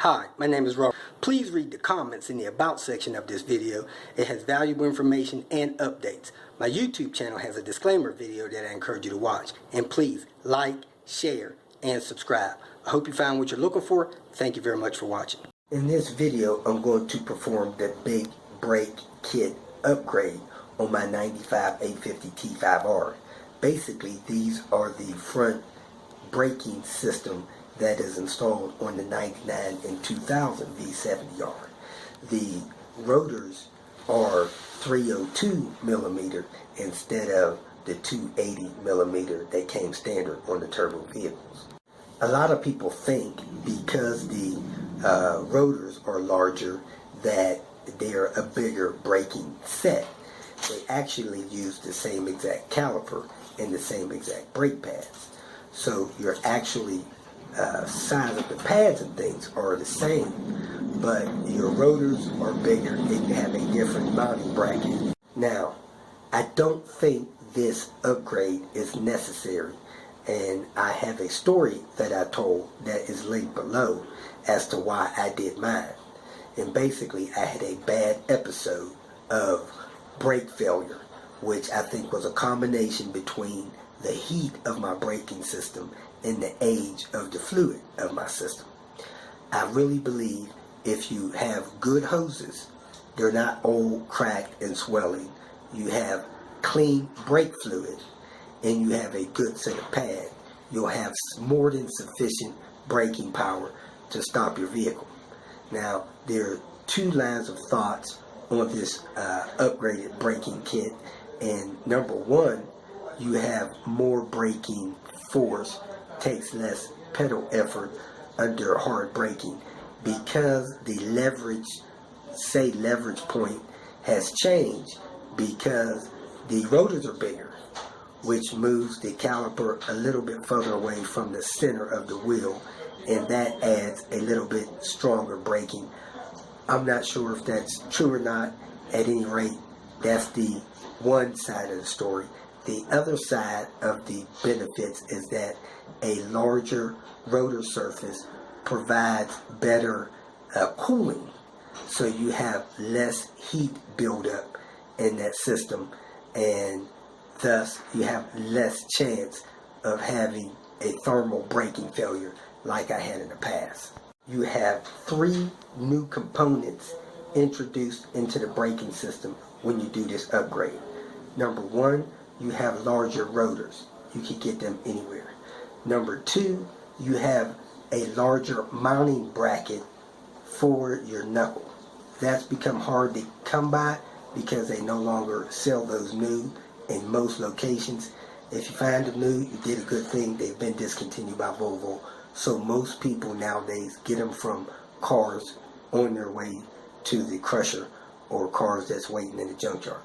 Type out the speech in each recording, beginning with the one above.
Hi, my name is Robert. Please read the comments in the About section of this video. It has valuable information and updates. My YouTube channel has a disclaimer video that I encourage you to watch. And please like, share, and subscribe. I hope you found what you're looking for. Thank you very much for watching. In this video, I'm going to perform the big brake kit upgrade on my 95 850 T5R. Basically, these are the front braking system that is installed on the 99 and 2000 V70R. The rotors are 302 millimeter instead of the 280 millimeter that came standard on the turbo vehicles. A lot of people think because the rotors are larger that they're a bigger braking set. They actually use the same exact caliper and the same exact brake pads. So you're actually size of the pads and things are the same, but your rotors are bigger and you have a different mounting bracket. Now, I don't think this upgrade is necessary, and I have a story that I told that is linked below as to why I did mine. And basically, I had a bad episode of brake failure, which I think was a combination between the heat of my braking system and the age of the fluid of my system. I really believe if you have good hoses, they're not old, cracked, and swelling, you have clean brake fluid, and you have a good set of pads, you'll have more than sufficient braking power to stop your vehicle. Now, there are two lines of thoughts on this upgraded braking kit, and number one, you have more braking force, takes less pedal effort under hard braking because the leverage point has changed because the rotors are bigger, which moves the caliper a little bit further away from the center of the wheel, and that adds a little bit stronger braking. I'm not sure if that's true or not. At any rate, that's the one side of the story. The other side of the benefits is that a larger rotor surface provides better cooling, so you have less heat buildup in that system, and thus you have less chance of having a thermal braking failure like I had in the past. You have three new components introduced into the braking system when you do this upgrade. Number one, you have larger rotors. You can get them anywhere. Number two, you have a larger mounting bracket for your knuckle. That's become hard to come by because they no longer sell those new in most locations. If you find them new, you did a good thing. They've been discontinued by Volvo. So most people nowadays get them from cars on their way to the crusher or cars that's waiting in the junkyard.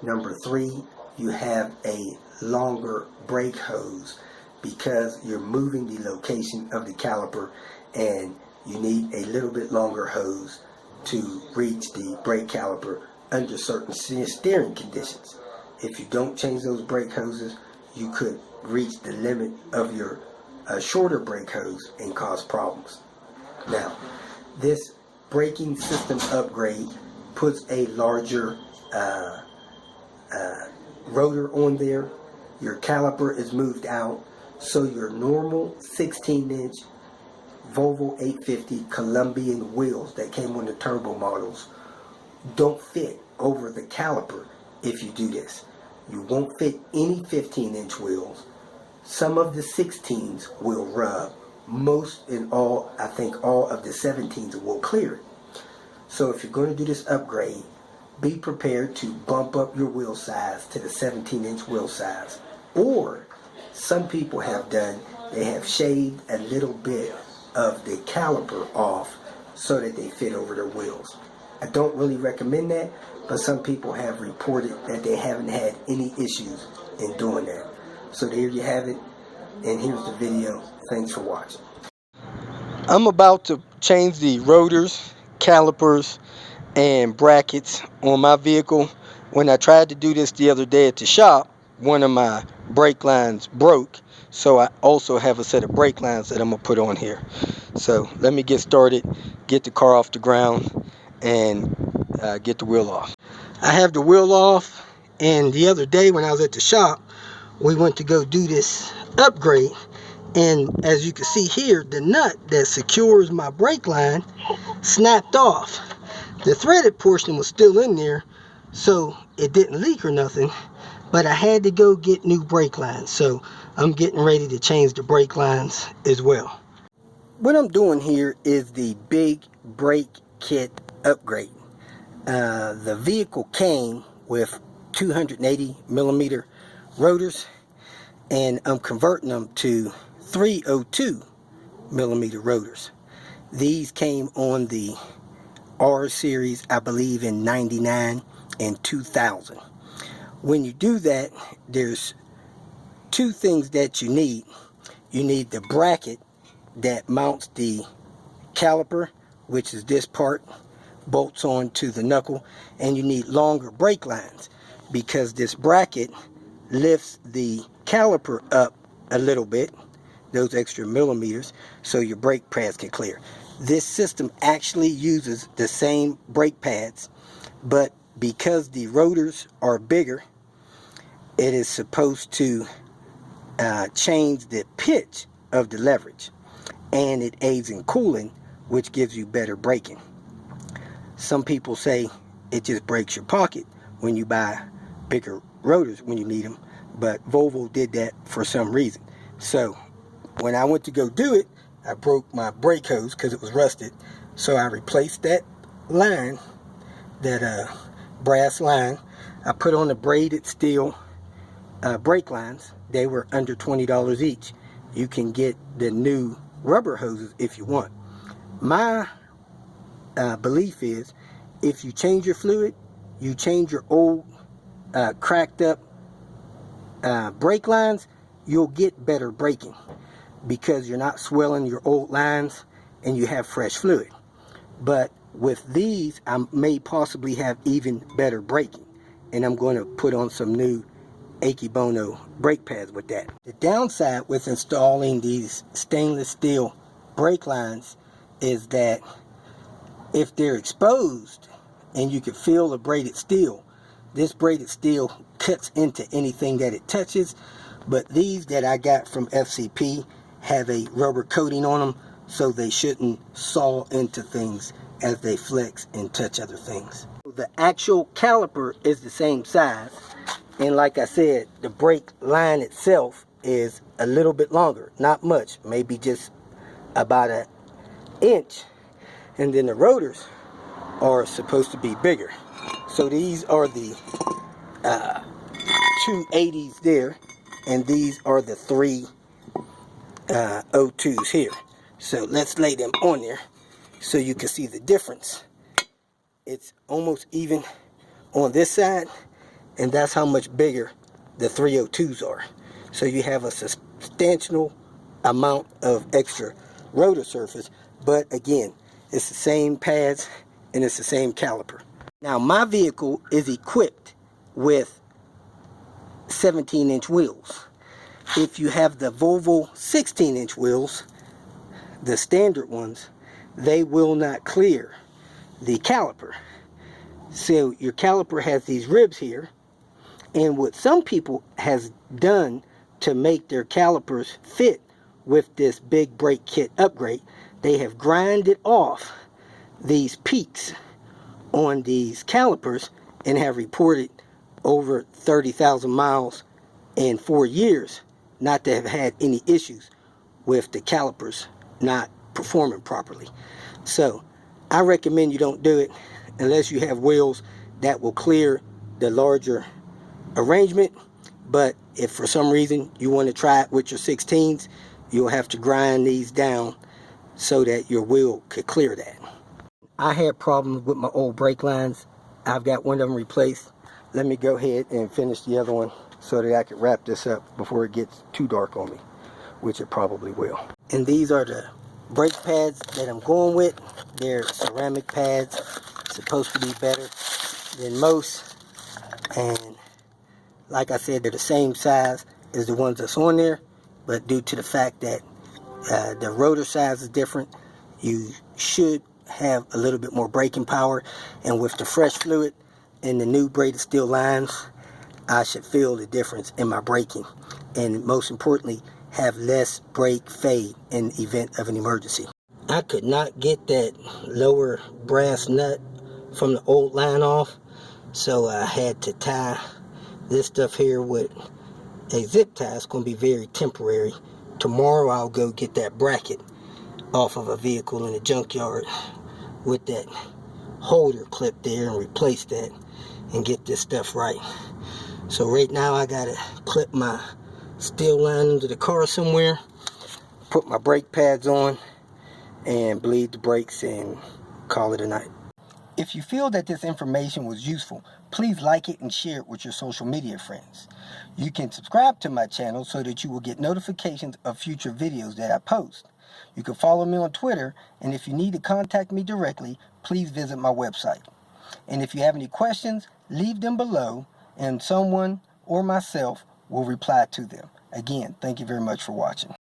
Number three, you have a longer brake hose because you're moving the location of the caliper, and you need a little bit longer hose to reach the brake caliper under certain steering conditions. If you don't change those brake hoses, you could reach the limit of your shorter brake hose and cause problems. Now, this braking system upgrade puts a larger rotor on there. Your caliper is moved out, so your normal 16-inch Volvo 850 Colombian wheels that came on the turbo models don't fit over the caliper if you do this. You won't fit any 15-inch wheels. Some of the 16s will rub. Most and all, I think all of the 17s will clear it. So if you're going to do this upgrade, be prepared to bump up your wheel size to the 17-inch wheel size. Or, some people have done, they have shaved a little bit of the caliper off so that they fit over their wheels. I don't really recommend that, but some people have reported that they haven't had any issues in doing that. So there you have it, and here's the video. Thanks for watching. I'm about to change the rotors, calipers, and brackets on my vehicle. When I tried to do this the other day at the shop, one of my brake lines broke, so I also have a set of brake lines that I'm gonna put on here. So let me get started, get the car off the ground, and get the wheel off. I have the wheel off, and the other day when I was at the shop, we went to go do this upgrade, and as you can see here, the nut that secures my brake line snapped off. The threaded portion was still in there, so it didn't leak or nothing, but I had to go get new brake lines, so I'm getting ready to change the brake lines as well. What I'm doing here is the big brake kit upgrade. The vehicle came with 280 millimeter rotors, and I'm converting them to 302 millimeter rotors. These came on the R series, I believe, in 99 and 2000. When you do that, there's two things that you need. You need the bracket that mounts the caliper, which is this part, bolts on to the knuckle, and you need longer brake lines because this bracket lifts the caliper up a little bit, those extra millimeters, so your brake pads can clear. This system actually uses the same brake pads, but because the rotors are bigger, it is supposed to change the pitch of the leverage, and it aids in cooling, which gives you better braking. Some people say it just breaks your pocket when you buy bigger rotors when you need them, but Volvo did that for some reason. So when I went to go do it, I broke my brake hose because it was rusted, so I replaced that line, that brass line. I put on the braided steel brake lines. They were under $20 each. You can get the new rubber hoses if you want. My belief is if you change your fluid, you change your old cracked up brake lines, you'll get better braking because you're not swelling your old lines and you have fresh fluid. But with these, I may possibly have even better braking, and I'm going to put on some new Akibono brake pads with that. The downside with installing these stainless steel brake lines is that if they're exposed and you can feel the braided steel, this braided steel cuts into anything that it touches. But these that I got from FCP have a rubber coating on them, so they shouldn't saw into things as they flex and touch other things. The actual caliper is the same size, and like I said, the brake line itself is a little bit longer, not much, maybe just about an inch, and then the rotors are supposed to be bigger. So these are the 280s there, and these are the 302s here. So let's lay them on there so you can see the difference. It's almost even on this side, and that's how much bigger the 302s are. So you have a substantial amount of extra rotor surface, but again, it's the same pads and it's the same caliper. Now my vehicle is equipped with 17-inch wheels. If you have the Volvo 16-inch wheels, the standard ones, they will not clear the caliper. So your caliper has these ribs here, and what some people has done to make their calipers fit with this big brake kit upgrade, they have grinded off these peaks on these calipers and have reported over 30,000 miles in 4 years not to have had any issues with the calipers not performing properly. So I recommend you don't do it unless you have wheels that will clear the larger arrangement. But if for some reason you want to try it with your 16s, you'll have to grind these down so that your wheel could clear that. I had problems with my old brake lines. I've got one of them replaced. Let me go ahead and finish the other one so that I can wrap this up before it gets too dark on me, which it probably will. And these are the brake pads that I'm going with. They're ceramic pads, supposed to be better than most, and like I said, they're the same size as the ones that's on there, but due to the fact that the rotor size is different, you should have a little bit more braking power, and with the fresh fluid and the new braided steel lines, I should feel the difference in my braking, and most importantly, have less brake fade in the event of an emergency. I could not get that lower brass nut from the old line off, so I had to tie this stuff here with a zip tie. It's going to be very temporary. Tomorrow I'll go get that bracket off of a vehicle in the junkyard with that holder clip there and replace that and get this stuff right. So right now I gotta clip my steel line into the car somewhere, put my brake pads on, and bleed the brakes and call it a night. If you feel that this information was useful, please like it and share it with your social media friends. You can subscribe to my channel so that you will get notifications of future videos that I post. You can follow me on Twitter, and if you need to contact me directly, please visit my website. And if you have any questions, leave them below, and someone or myself will reply to them. Again, thank you very much for watching.